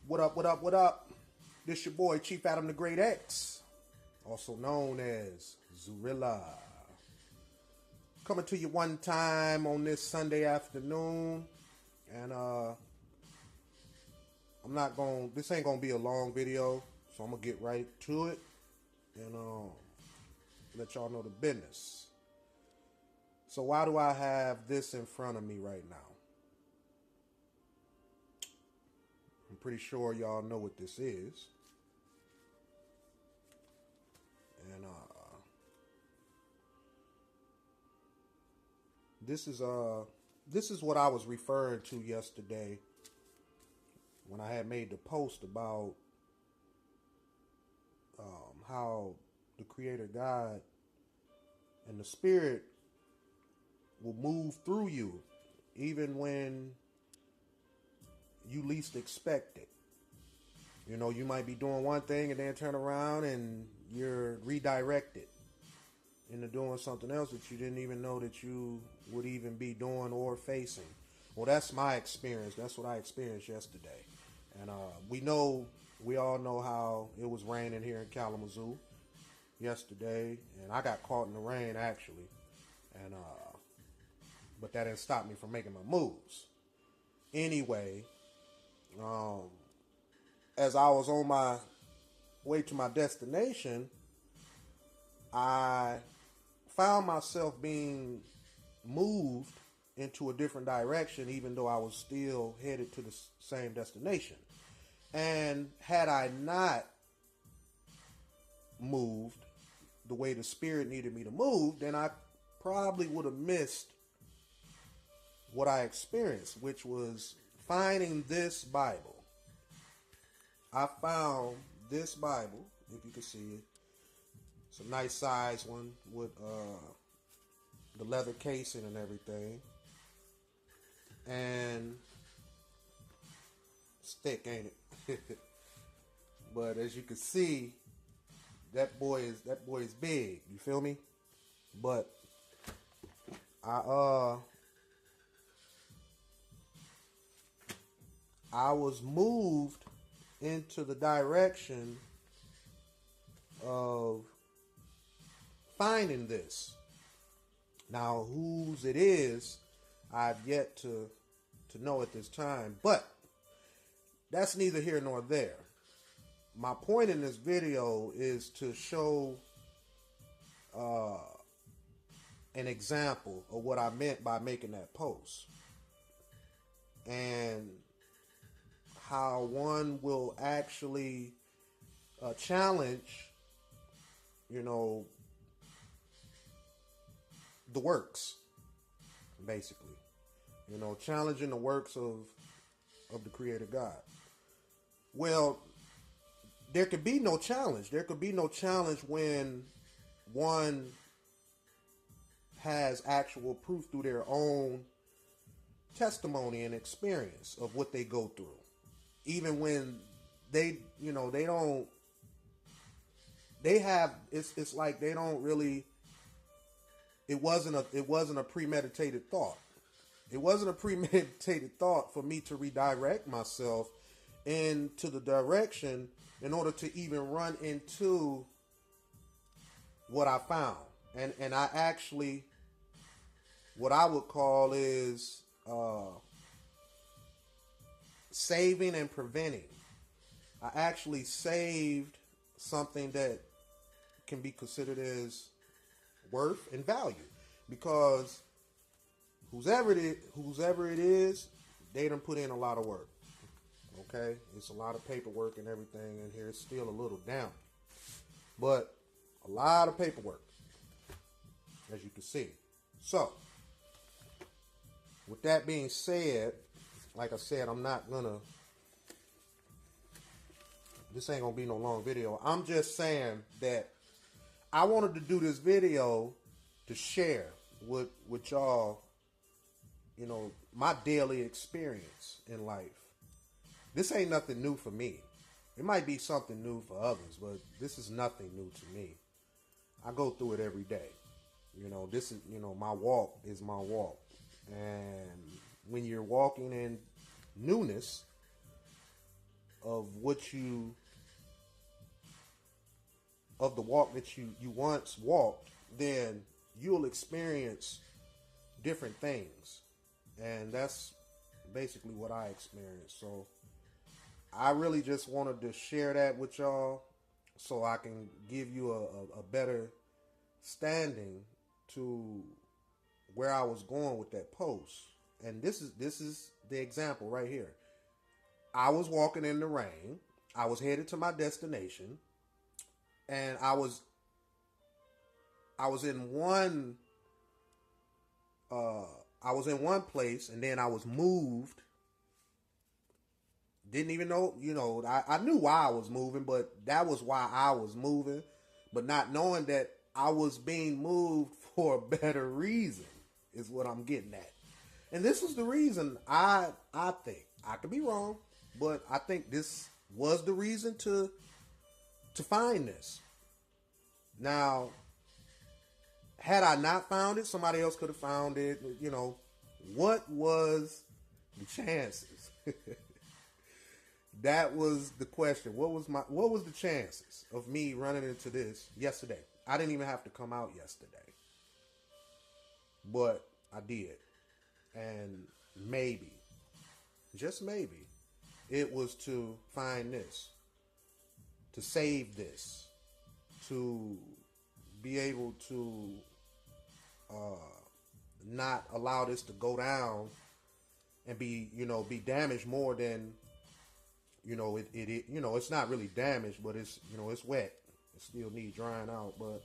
What up, what up, what up? This your boy, Chief Adam the Great X, also known as Zurilla. Coming to you one time on this Sunday afternoon. And this ain't gonna be a long video, so I'm gonna get right to it and let y'all know the business. So why do I have this in front of me right now? I'm pretty sure y'all know what this is. And this is what I was referring to yesterday when I had made the post about how the Creator God and the Spirit will move through you even when you least expect it. You know, you might be doing one thing and then turn around and you're redirected into doing something else that you didn't even know that you would even be doing or facing. Well, that's my experience. That's what I experienced yesterday. And we all know how it was raining here in Kalamazoo yesterday, and I got caught in the rain actually. And but that didn't stop me from making my moves. Anyway, as I was on my way to my destination, I found myself being moved into a different direction, even though I was still headed to the same destination. And had I not moved the way the Spirit needed me to move, then I probably would have missed what I experienced, which was finding this Bible. I found this Bible, if you can see it. It's a nice size one with the leather casing and everything. And it's thick, ain't it? But as you can see, that boy is big. You feel me? But I was moved into the direction of finding this. Now, whose it is, I've yet to know at this time, but that's neither here nor there. My point in this video is to show an example of what I meant by making that post, and how one will actually challenge, the works, basically. Challenging the works of the Creator God. Well, there could be no challenge. There could be no challenge when one has actual proof through their own testimony and experience of what they go through. Even when it's like they don't really, it wasn't a premeditated thought. It wasn't a premeditated thought for me to redirect myself into the direction in order to even run into what I found. And I actually, what I would call is saving and preventing. I actually saved something that can be considered as worth and value, because whoever it is, they done put in a lot of work. Okay, it's a lot of paperwork and everything in here. It's still a little down, but a lot of paperwork, as you can see. So, with that being said, like I said, this ain't gonna be no long video. I'm just saying that I wanted to do this video to share with y'all, my daily experience in life. This ain't nothing new for me. It might be something new for others, but this is nothing new to me. I go through it every day. This is, my walk is my walk. And when you're walking in newness, of what you of the walk that you once walked, then you'll experience different things. And that's basically what I experienced. So I really just wanted to share that with y'all so I can give you a better standing to where I was going with that post. And this is the example right here. I was walking in the rain. I was headed to my destination, and I was in one I was in one place, and then I was moved. Didn't even know, I knew why I was moving, but that was why I was moving. But not knowing that I was being moved for a better reason is what I'm getting at. And this is the reason I think. I could be wrong, but I think this was the reason to find this. Now, had I not found it, somebody else could have found it. What was the chances? That was the question. What was the chances of me running into this yesterday? I didn't even have to come out yesterday, but I did. And maybe, just maybe, it was to find this, to save this, to be able to not allow this to go down and be damaged more than it's not really damaged, but it's it's wet. It still needs drying out, but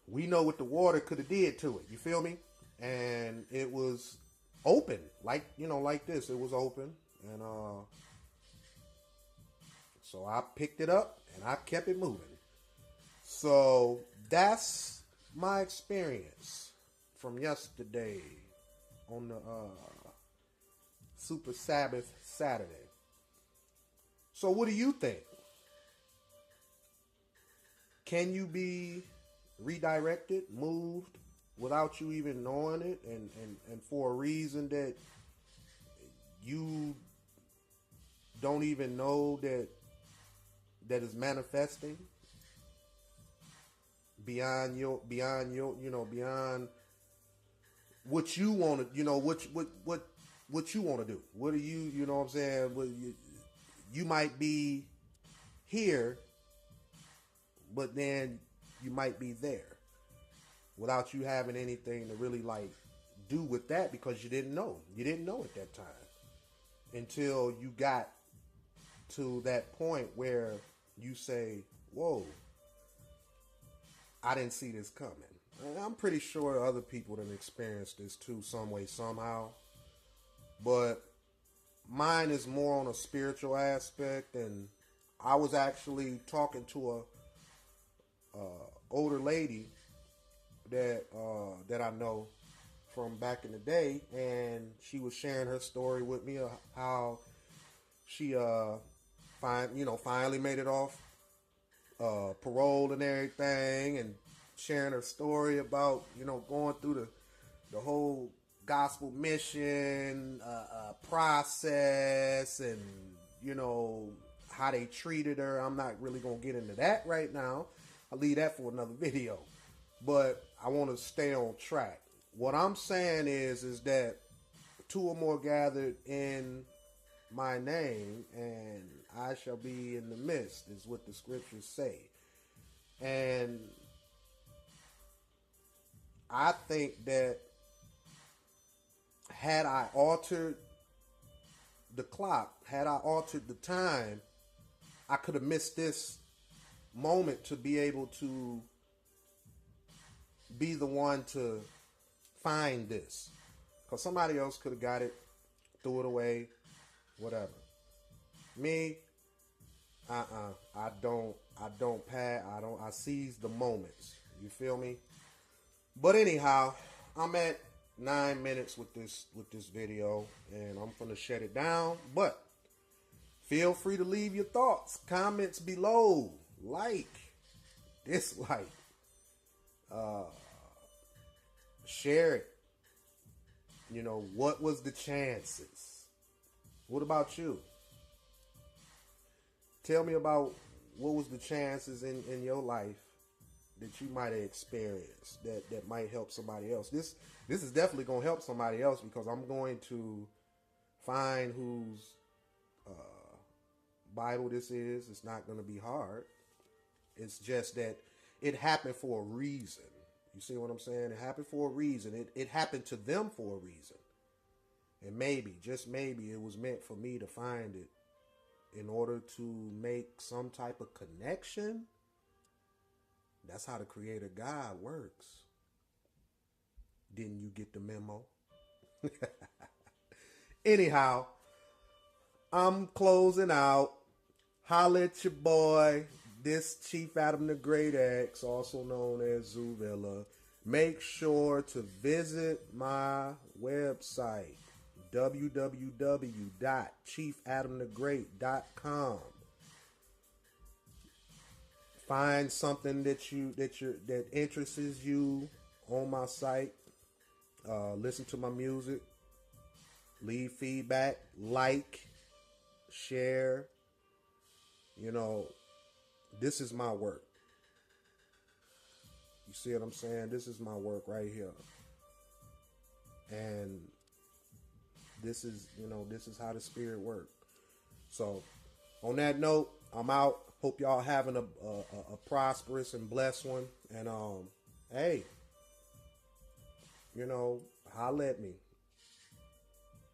we know what the water could have did to it. You feel me? And it was open, like this. It was open, and so I picked it up and I kept it moving. So that's my experience from yesterday on the Super Sabbath Saturday. So what do you think? Can you be redirected, moved, without you even knowing it, and for a reason that you don't even know that is manifesting beyond beyond what you want to, what you want to do? What do you know what I'm saying? You might be here, but then you might be there without you having anything to really do with that, because you didn't know. You didn't know at that time until you got to that point where you say, whoa, I didn't see this coming. And I'm pretty sure other people have experienced this too, some way, somehow. But mine is more on a spiritual aspect, and I was actually talking to a older lady that I know from back in the day, and she was sharing her story with me of how she finally made it off parole and everything, and sharing her story about going through the whole gospel mission process, and how they treated her. I'm not really gonna get into that right now. I'll leave that for another video, but I want to stay on track. What I'm saying is that two or more gathered in my name, and I shall be in the midst, is what the scriptures say. And I think that had I altered the clock, had I altered the time, I could have missed this moment to be able to be the one to find this. Because somebody else could have got it, threw it away, whatever. Me, I seize the moments. You feel me? But anyhow, I'm at 9 minutes with this video, and I'm gonna shut it down. But feel free to leave your thoughts, comments below, dislike, share it. What was the chances? What about you? Tell me about what was the chances in your life that you might have experienced that might help somebody else. This is definitely going to help somebody else because I'm going to find whose Bible this is. It's not going to be hard. It's just that it happened for a reason. You see what I'm saying? It happened for a reason. It happened to them for a reason. And maybe, just maybe, it was meant for me to find it in order to make some type of connection. That's how the Creator God works. Didn't you get the memo? Anyhow, I'm closing out. Holla at your boy. This Chief Adam the Great X, also known as Zoo Villa. Make sure to visit my website, www.chiefadamthegreat.com. Find something that interests you on my site. Listen to my music. Leave feedback. Like. Share. You know, this is my work. You see what I'm saying? This is my work right here. And this is how the Spirit works. So, on that note, I'm out. Hope y'all having a prosperous and blessed one. And hey, holla at me.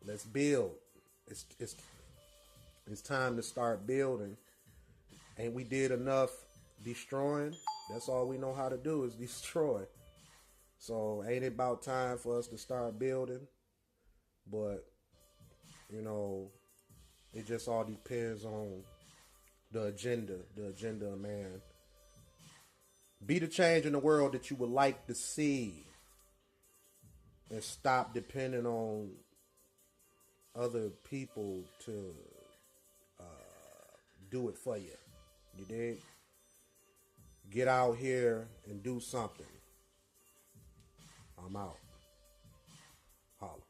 Let's build. It's time to start building. Ain't we did enough destroying? That's all we know how to do is destroy. So ain't it about time for us to start building? But it just all depends on the agenda of man. Be the change in the world that you would like to see, and stop depending on other people to do it for you. You dig? Get out here and do something. I'm out. Holla.